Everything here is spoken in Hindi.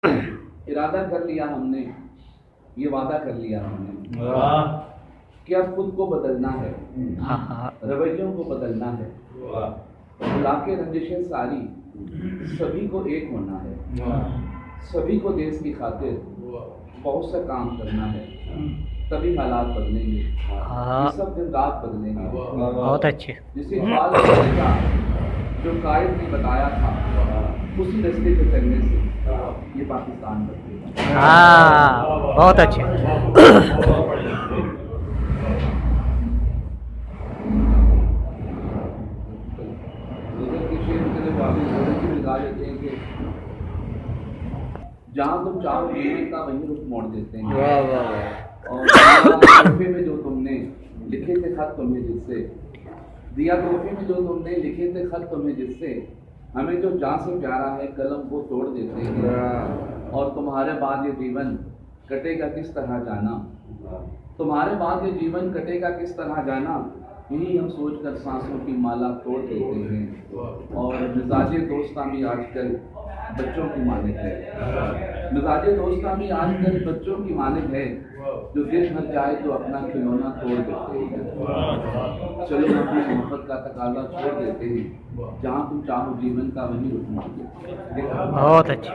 इरादा कर लिया हमने, ये वादा कर लिया हमने कि अब खुद को बदलना है, रवैयों को बदलना है, भुला के रंजिशें सारी, सभी को एक होना है, सभी को देश की खातिर बहुत सा काम करना है, तभी हालात बदलेंगे, ये सब दिन रात बदलेंगे। बहुत अच्छे। जिसे इकबाल का जो कायद ने बताया था, उसी रास्ते पे चलने से ये पाकिस्तान बदलेगा। हाँ, बहुत अच्छे। देते हैं कि जहाँ तुम चाहो जीने का वही रुख मोड़ देते हैं। और तोहफे में जो तुमने लिखे थे खत तुम्हें जिससे दिया, तोहफे में जो तुमने लिखे थे खत तुम्हें जिससे, हमें जो जान से प्यारा है कलम वो तोड़ देते हैं। और तुम्हारे बाद ये जीवन कटेगा किस तरह जाना, तुम्हारे बाद ये जीवन कटेगा किस तरह जाना, यही हम सोचकर सांसों की माला तोड़ देते हैं। और मिजाजे दोस्ता भी आजकल बच्चों की मानक है, मिजाजे दोस्ता भी आजकल बच्चों की मानक है, जो दिन भर जाए तो अपना खिलौना तोड़ देते हैं। चलो अपनी मोहब्बत का तकाजा छोड़ देते हैं, जहाँ तुम चाहो जीवन का वही रुख मोड़ देते हैं। बहुत अच्छे।